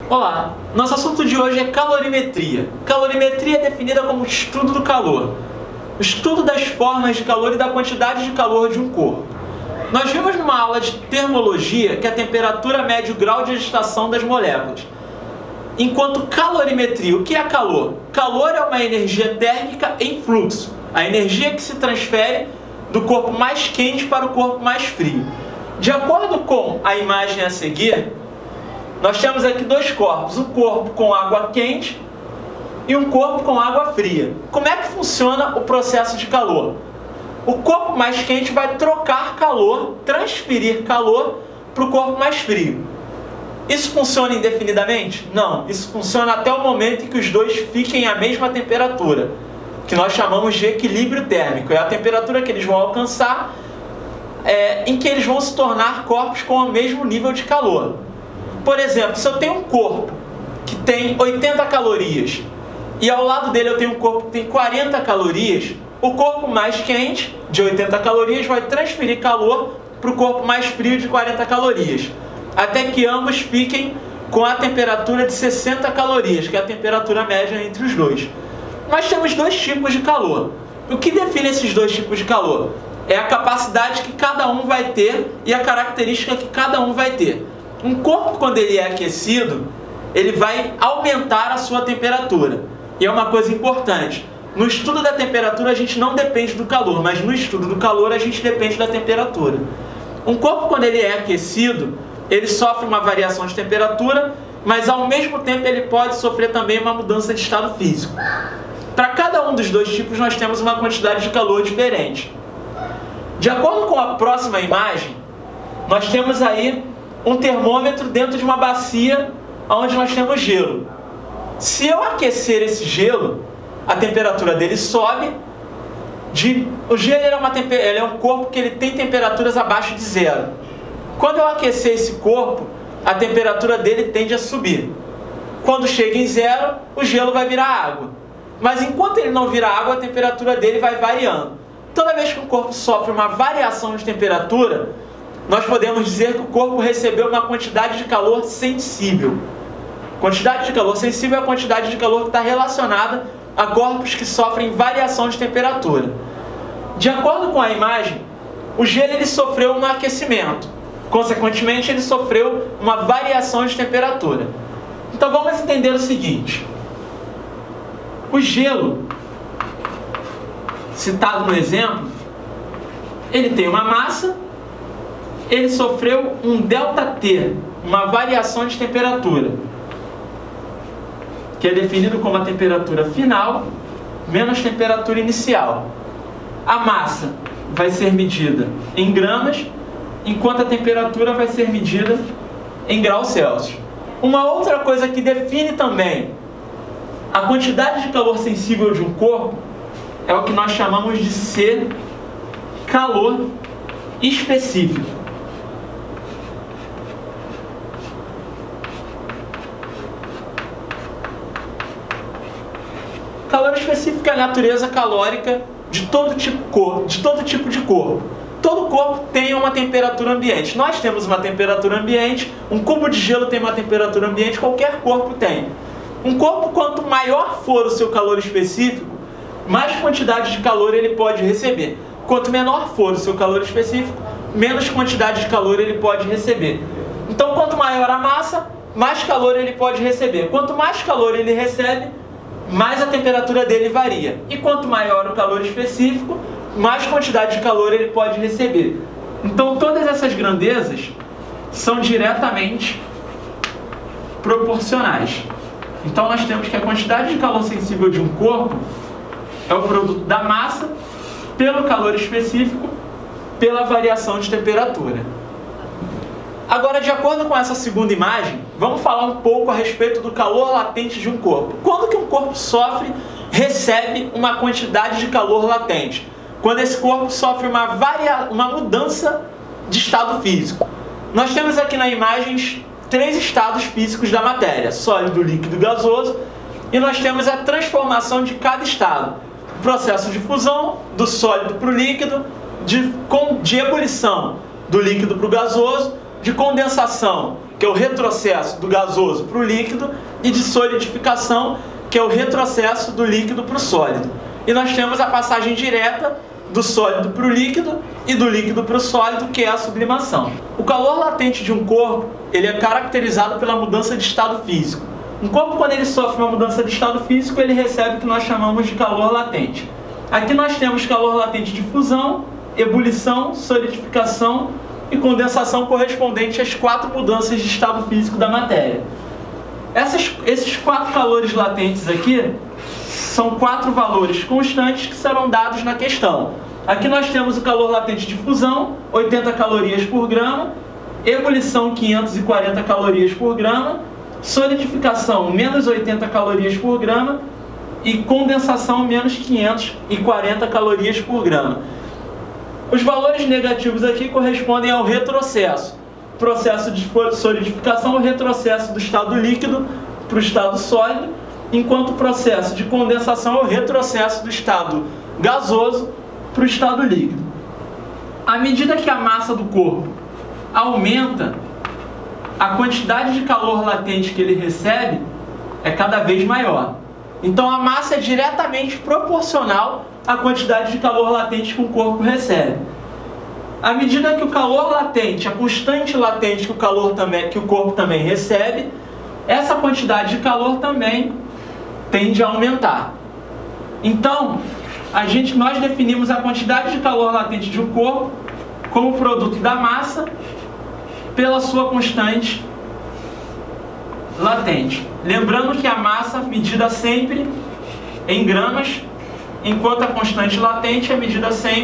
Olá, nosso assunto de hoje é calorimetria. Calorimetria é definida como o estudo do calor, o estudo das formas de calor e da quantidade de calor de um corpo. Nós vimos numa aula de termologia que a temperatura mede o grau de agitação das moléculas. Enquanto calorimetria, o que é calor? Calor é uma energia térmica em fluxo, a energia que se transfere do corpo mais quente para o corpo mais frio. De acordo com a imagem a seguir, nós temos aqui dois corpos, um corpo com água quente e um corpo com água fria. Como é que funciona o processo de calor? O corpo mais quente vai trocar calor, transferir calor para o corpo mais frio. Isso funciona indefinidamente? Não, isso funciona até o momento em que os dois fiquem à mesma temperatura, que nós chamamos de equilíbrio térmico. É a temperatura que eles vão alcançar, em que eles vão se tornar corpos com o mesmo nível de calor. Por exemplo, se eu tenho um corpo que tem 80 calorias e ao lado dele eu tenho um corpo que tem 40 calorias, o corpo mais quente, de 80 calorias, vai transferir calor para o corpo mais frio de 40 calorias, até que ambos fiquem com a temperatura de 60 calorias, que é a temperatura média entre os dois. Nós temos dois tipos de calor. O que define esses dois tipos de calor? É a capacidade que cada um vai ter e a característica que cada um vai ter. Um corpo, quando ele é aquecido, ele vai aumentar a sua temperatura. E é uma coisa importante. No estudo da temperatura a gente não depende do calor, mas no estudo do calor a gente depende da temperatura. Um corpo, quando ele é aquecido, ele sofre uma variação de temperatura, mas ao mesmo tempo ele pode sofrer também uma mudança de estado físico. Para cada um dos dois tipos nós temos uma quantidade de calor diferente. De acordo com a próxima imagem, nós temos aí um termômetro dentro de uma bacia onde nós temos gelo. Se eu aquecer esse gelo, a temperatura dele sobe. O gelo ele é um corpo que ele tem temperaturas abaixo de zero. Quando eu aquecer esse corpo, a temperatura dele tende a subir. Quando chega em zero, o gelo vai virar água. Mas enquanto ele não vira água, a temperatura dele vai variando. Toda vez que o corpo sofre uma variação de temperatura, nós podemos dizer que o corpo recebeu uma quantidade de calor sensível. Quantidade de calor sensível é a quantidade de calor que está relacionada a corpos que sofrem variação de temperatura. De acordo com a imagem, o gelo ele sofreu um aquecimento. Consequentemente, ele sofreu uma variação de temperatura. Então vamos entender o seguinte. O gelo, citado no exemplo, ele tem uma massa, ele sofreu um ΔT, uma variação de temperatura, que é definido como a temperatura final menos temperatura inicial. A massa vai ser medida em gramas, enquanto a temperatura vai ser medida em graus Celsius. Uma outra coisa que define também a quantidade de calor sensível de um corpo é o que nós chamamos de ser calor específico. Calor específico é a natureza calórica de todo tipo de corpo. Todo corpo tem uma temperatura ambiente. Nós temos uma temperatura ambiente, um cubo de gelo tem uma temperatura ambiente, qualquer corpo tem. Um corpo, quanto maior for o seu calor específico, mais quantidade de calor ele pode receber. Quanto menor for o seu calor específico, menos quantidade de calor ele pode receber. Então, quanto maior a massa, mais calor ele pode receber. Quanto mais calor ele recebe, mais a temperatura dele varia. E quanto maior o calor específico, mais quantidade de calor ele pode receber. Então todas essas grandezas são diretamente proporcionais. Então nós temos que a quantidade de calor sensível de um corpo é o produto da massa pelo calor específico pela variação de temperatura. Agora, de acordo com essa segunda imagem, vamos falar um pouco a respeito do calor latente de um corpo. Quando que um corpo recebe uma quantidade de calor latente? Quando esse corpo sofre uma mudança de estado físico. Nós temos aqui na imagem 3 estados físicos da matéria: sólido, líquido e gasoso. E nós temos a transformação de cada estado. O processo de fusão do sólido para o líquido, de ebulição do líquido para o gasoso, de condensação, que é o retrocesso do gasoso para o líquido, e de solidificação, que é o retrocesso do líquido para o sólido. E nós temos a passagem direta do sólido para o líquido e do líquido para o sólido, que é a sublimação. O calor latente de um corpo, ele é caracterizado pela mudança de estado físico. Um corpo, quando ele sofre uma mudança de estado físico, ele recebe o que nós chamamos de calor latente. Aqui nós temos calor latente de fusão, ebulição, solidificação e condensação, correspondente às 4 mudanças de estado físico da matéria. Esses 4 calores latentes aqui são 4 valores constantes que serão dados na questão. Aqui nós temos o calor latente de fusão, 80 calorias por grama, ebulição, 540 calorias por grama, solidificação, menos 80 calorias por grama, e condensação, menos 540 calorias por grama. Os valores negativos aqui correspondem ao retrocesso. Processo de solidificação, o retrocesso do estado líquido para o estado sólido, enquanto o processo de condensação é o retrocesso do estado gasoso para o estado líquido. À medida que a massa do corpo aumenta, a quantidade de calor latente que ele recebe é cada vez maior. Então a massa é diretamente proporcional à quantidade de calor latente que o corpo recebe. À medida que o calor latente, a constante latente que o corpo também recebe, essa quantidade de calor também tende a aumentar. Então, nós definimos a quantidade de calor latente de um corpo como produto da massa pela sua constante latente. Lembrando que a massa é medida sempre em gramas, enquanto a constante latente é medida sempre